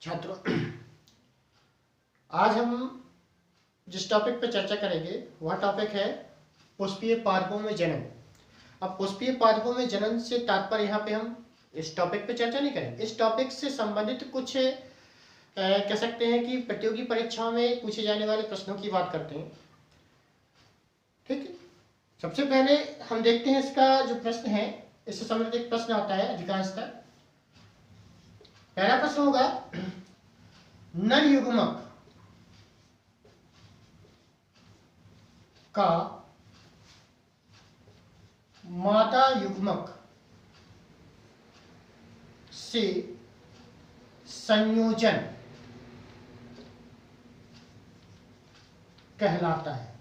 छात्रों, आज हम जिस टॉपिक पर चर्चा करेंगे वह टॉपिक है पुष्पीय पादपों में जनन। अब पुष्पीय पादपों में जनन से तात्पर्य यहाँ पे हम इस टॉपिक पे चर्चा नहीं करेंगे। इस टॉपिक से संबंधित कुछ कह सकते हैं कि प्रतियोगी परीक्षाओं में पूछे जाने वाले प्रश्नों की बात करते हैं। ठीक है, सबसे पहले हम देखते हैं इसका जो प्रश्न है, इससे संबंधित एक प्रश्न आता है अधिकांशतः। पहला प्रश्न होगा, नर युग्मक का मादा युग्मक से संयोजन कहलाता है।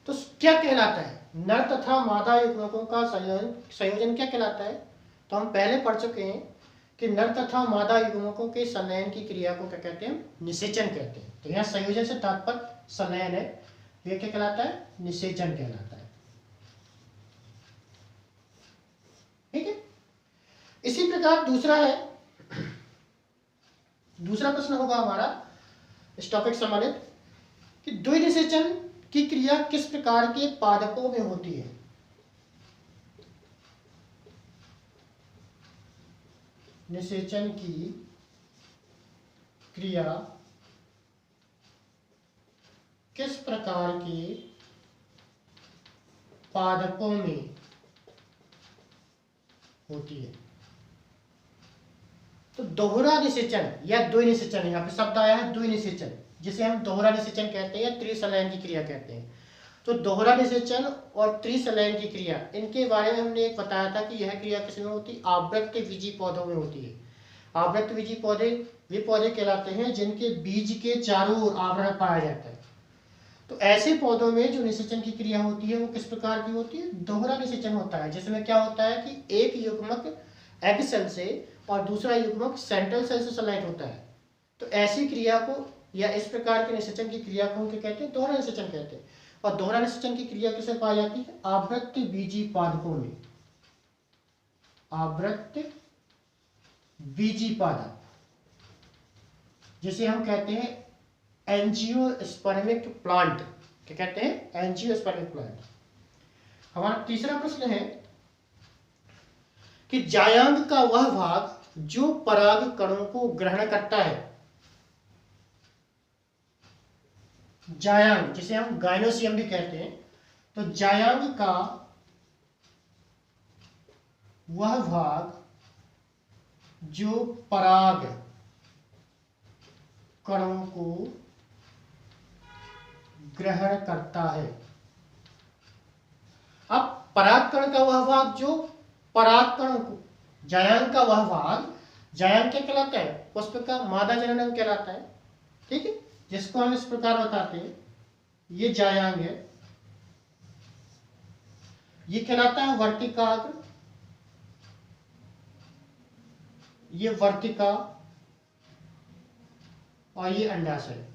तो क्या कहलाता है? नर तथा मादा युग्मकों का संयोजन क्या कहलाता है? तो हम पहले पढ़ चुके हैं कि नर तथा मादा युग्मकों के संलयन की क्रिया को क्या कहते हैं? निषेचन कहते हैं। तो यहाँ संयोजन से तात्पर्य संलयन है, यह क्या कहलाता है? निषेचन कहलाता है। ठीक है, इसी प्रकार दूसरा है, दूसरा प्रश्न होगा हमारा इस टॉपिक संबंधित कि द्विनिषेचन की क्रिया किस प्रकार के पादपों में होती है? निषेचन की क्रिया किस प्रकार के पादपों में होती है? तो दोहरा निषेचन या द्विनिषेचन, यहाँ पे शब्द आया है द्विनिषेचन, जिसे हम दोहरा निषेचन कहते हैं या त्रिसंलयन की क्रिया कहते हैं। तो दोहरा निषेचन और त्रिसंलयन की क्रिया, इनके बारे में हमने एक बताया था कि यह क्रिया किसमें होती है? आवृत्तबीजी पौधों में होती है। आवृत्तबीजी पौधे वे पौधे कहलाते हैं जिनके बीज के चारों ओर आवरण पाया जाता है। तो ऐसे पौधों में जो निषेचन की क्रिया होती है वो किस प्रकार की होती है? दोहरा निषेचन होता है, जिसमें क्या होता है कि एक युग्मक एग सेल से और दूसरा युग्मक सेंट्रल सेल से संलयित होता है। तो ऐसी क्रिया को या इस प्रकार के निषेचन की क्रिया को क्या कहते हैं? दोहरा निषेचन कहते हैं। और दोहरा निषेचन की क्रिया किसे पाई जाती है? आवृत्तबीजी पादपों में। आवृत्तबीजी पादप, जिसे हम कहते हैं एंजियोस्पर्मिक प्लांट। क्या कहते हैं? Angiospermic plant. हमारा तीसरा प्रश्न है कि जायांग का वह भाग जो पराग कणों को ग्रहण करता है। जायांग, जिसे हम गाइनोसियम भी कहते हैं, तो जायांग का वह भाग जो पराग कणों को ग्रहण करता है। अब परागकण का वह भाग जो परागकणों को, जायांग का वह भाग, जायांग क्या कहलाता है? पुष्प का मादा जनन कहलाता है। ठीक है, जिसको हम इस प्रकार बताते हैं, ये जायांग है, ये कहलाता है वर्तिकाग्र, ये वर्तिका और ये अंडाशय।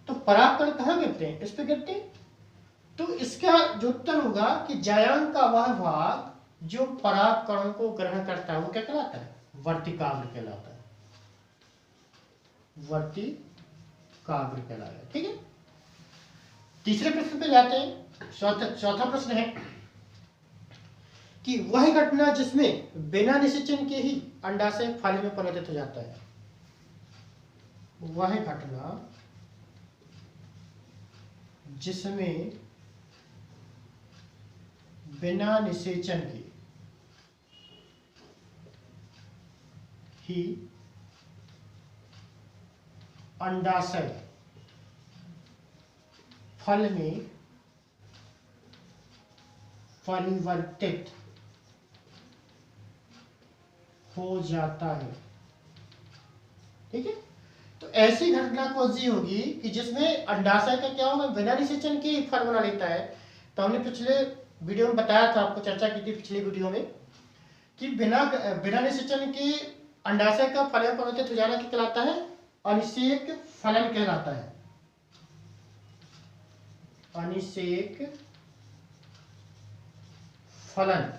तो परागकण कहाँ गिरते हैं? इस पे गिरते हैं। तो इसका जो उत्तर होगा कि जायांग का वह भाग जो परागकणों को ग्रहण करता है वो क्या कहलाता है? वर्तिकाग्र कहलाता है। वर्तिकाग्र कहलाता है। ठीक है, तीसरे प्रश्न पे जाते हैं। चौथा प्रश्न है कि वह घटना जिसमें बिना निषेचन के ही अंडाशय फल में परिवर्तित हो जाता है। वह घटना जिसमें बिना निषेचन के ही अंडाशय फल में परिवर्तित हो जाता है। ठीक है, तो ऐसी घटना कौन सी होगी कि जिसमें अंडाशय का क्या होगा? बिना निषेचन के फल बना लेता है। तो हमने पिछले वीडियो में बताया था, आपको चर्चा की थी पिछली वीडियो में, कि बिना निषेचन के अंडाशय का फल में परिवर्तित हो जाना क्या कहलाता है? अनिषेक फलन कहलाता है। अनिषेक फलन।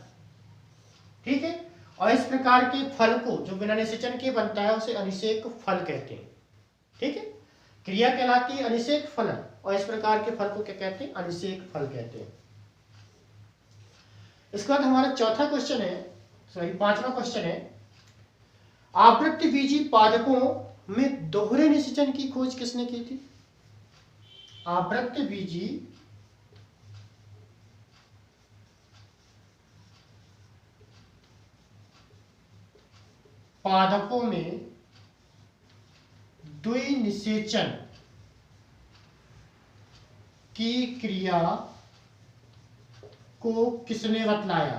ठीक है, और इस प्रकार के फल को जो बिना निषेचन के बनता है उसे अनिषेक फल कहते हैं। ठीक है, क्रिया कहलाती है अनिषेक फलन, और इस प्रकार के फल को क्या कहते हैं? अनिषेक फल कहते हैं। इसके बाद हमारा चौथा क्वेश्चन है, सॉरी पांचवा क्वेश्चन है, आवृत्ति बीजी पादपों में दोहरे निषेचन की खोज किसने की थी? आवृत्ति बीजी पादपों में द्विनिषेचन की क्रिया को किसने बतलाया?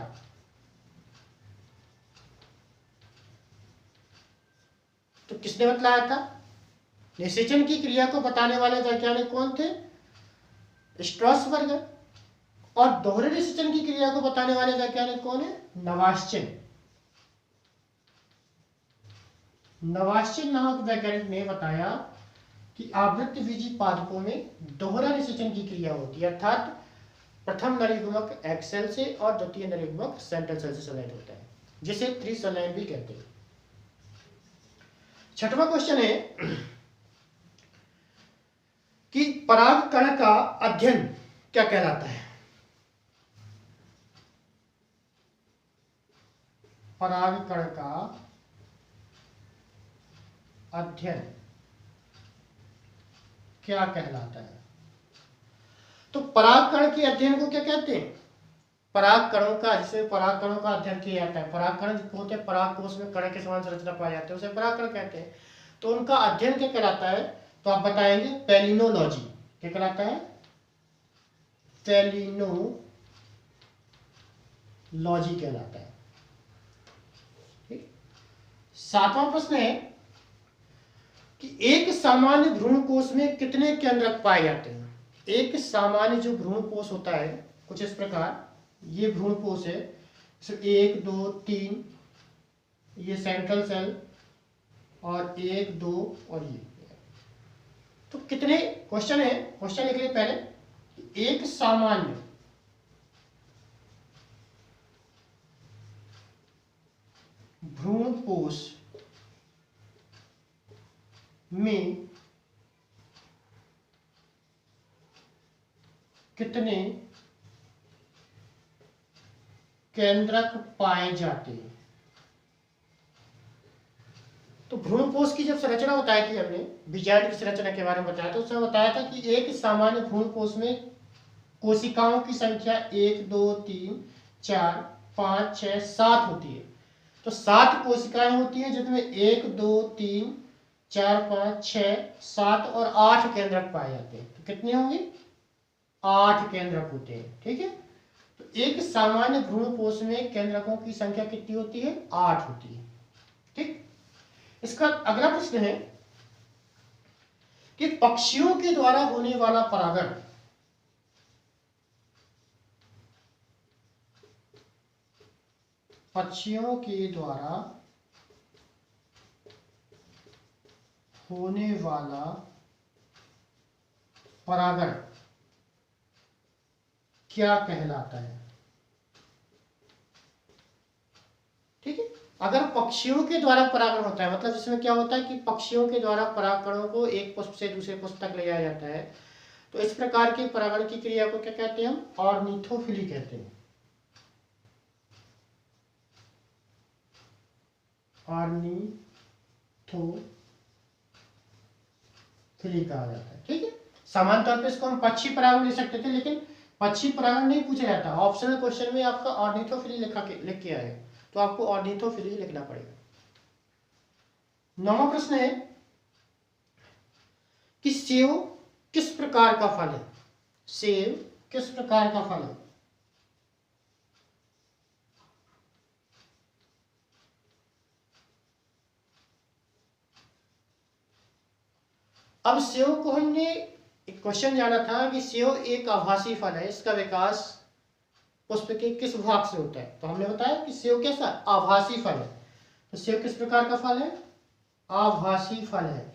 तो किसने बतलाया था? निषेचन की क्रिया को बताने वाले वैज्ञानिक कौन थे? स्ट्रॉसबर्गर। और दोहरे निषेचन की क्रिया को बताने वाले वैज्ञानिक कौन है? नवाश्चिन। नवाश्चिन नामक वैज्ञानिक ने बताया कि आवृत्ति बीजी पादपों में दोहरा निषेचन की क्रिया होती है, अर्थात प्रथम नरयुग्मक एग सेल से और द्वितीय नरयुग्मक सेंट्रल सेल से सलाइड होता है, जिसे त्रिसलाइन भी कहते हैं। छठवां क्वेश्चन है कि परागकण का अध्ययन क्या कहलाता है? परागकण का अध्ययन क्या कहलाता है? तो परागकण के अध्ययन को क्या कहते हैं? परागकणों का, जिसे परागकणों का अध्ययन किया जाता है, परागकण होते हैं परागकोश में कण के समान संरचना पाए जाते हैं, उसे परागकण कहते हैं। तो उनका अध्ययन क्या कहलाता है? तो आप बताएंगे पेलिनोलॉजी। क्या कहलाता है? पेलिनोलॉजी कहलाता है। ठीक। सातवां प्रश्न है कि एक सामान्य भ्रूणकोश में कितने केंद्रक पाए जाते हैं? एक सामान्य जो भ्रूणकोश होता है कुछ इस प्रकार, ये भ्रूणकोश है, 1 2 3, ये सेंट्रल सेल, और 1 2 और ये। तो कितने, क्वेश्चन है, क्वेश्चन लिख लिए पहले, एक सामान्य भ्रूणकोश में कितने केंद्रक पाए जाते हैं? तो भ्रूणकोश की जब संरचना बताई थी हमने, बीजांड की संरचना के बारे में बताया, तो उसमें बताया था कि एक सामान्य भ्रूणकोश में कोशिकाओं की संख्या 1 2 3 4 5 6 7 होती है। तो 7 कोशिकाएं होती हैं जिसमें 1 2 3 4 5 6 7 और 8 केंद्रक पाए जाते हैं। तो कितने होंगे? 8 केंद्रक होते हैं। ठीक है, तो एक सामान्य भ्रूणकोश में केंद्रकों की संख्या कितनी होती है? 8 होती है। ठीक, इसका अगला प्रश्न है कि पक्षियों के द्वारा होने वाला परागण पक्षियों के द्वारा होने वाला परागण क्या कहलाता है? ठीक है, अगर पक्षियों के द्वारा परागण होता है, मतलब इसमें क्या होता है कि पक्षियों के द्वारा परागकणों को एक पुष्प से दूसरे पुष्प तक ले जाया जाता है, तो इस प्रकार के परागण की क्रिया को क्या कहते हैं? हम ऑर्निथोफिली कहते हैं। ऑर्निथोफिली कहा जाता है। ठीक है, सामान्य तौर पे इसको हम पक्षी परागण ले सकते थे, लेकिन पक्षी परागण नहीं पूछा जाता। ऑप्शनल क्वेश्चन में आपका ऑर्निथोफिली लिख के आएगा, तो आपको ऑर्निथोफिली लिखना पड़ेगा। 9वां प्रश्न है कि सेव किस प्रकार का फल है? सेव किस प्रकार का फल है? अब सेव को हमने एक क्वेश्चन जाना था कि सेव एक आभासी फल है, इसका विकास पुष्प के किस भाग से होता है? तो हमने बताया कि सेव कैसा? आभासी फल है। तो सेव किस प्रकार का फल है? आभासी फल है।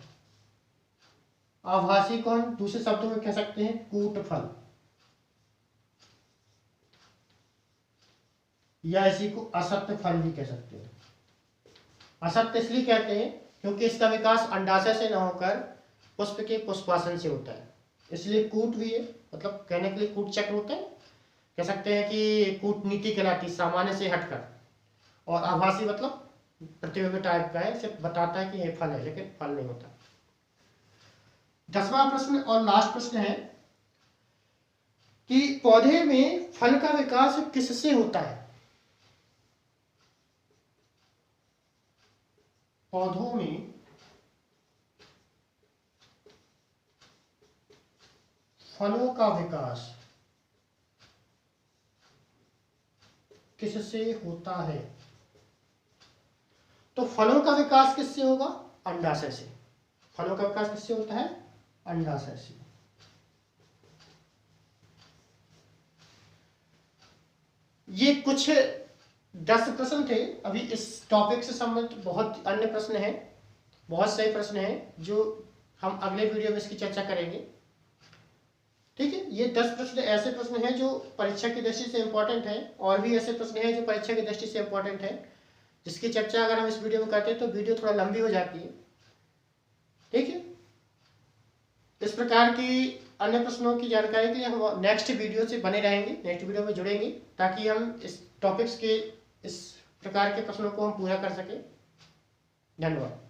आभासी को हम दूसरे शब्दों में कह सकते हैं कूट फल। या इसी को असत्य फल भी कह सकते हैं। असत्य इसलिए कहते हैं क्योंकि इसका विकास अंडाशय से न होकर पुष्प के पुष्पासन से होता है, इसलिए कूट भी है, मतलब कहने के लिए कूट चक्र होता है, कह सकते हैं कि कूटनीति कहलाती, सामान्य से हटकर, और आभासी मतलब प्रतिबिंब टाइप का है, सिर्फ बताता है कि ये फल है लेकिन फल नहीं होता। 10वां प्रश्न और लास्ट प्रश्न है कि पौधे में फल का विकास किससे होता है? पौधों में फलों का विकास किससे होता है? तो फलों का विकास किससे होगा? अंडाशय से। फलों का विकास किससे होता है? अंडाशय से। ये कुछ 10 प्रश्न थे। अभी इस टॉपिक से संबंधित बहुत अन्य प्रश्न हैं, बहुत सही प्रश्न हैं जो हम अगले वीडियो में इसकी चर्चा करेंगे। ठीक है, ये 10 प्रश्न ऐसे प्रश्न हैं जो परीक्षा की दृष्टि से इंपॉर्टेंट है, और भी ऐसे प्रश्न हैं जो परीक्षा की दृष्टि से इंपॉर्टेंट है, जिसकी चर्चा अगर हम इस वीडियो में करते हैं तो वीडियो थोड़ा लंबी हो जाती है। ठीक है, इस प्रकार की अन्य प्रश्नों की जानकारी के लिए हम नेक्स्ट वीडियो से बने रहेंगे, नेक्स्ट वीडियो में जुड़ेंगे, ताकि हम इस टॉपिक्स के इस प्रकार के प्रश्नों को हम पूरा कर सकें। धन्यवाद।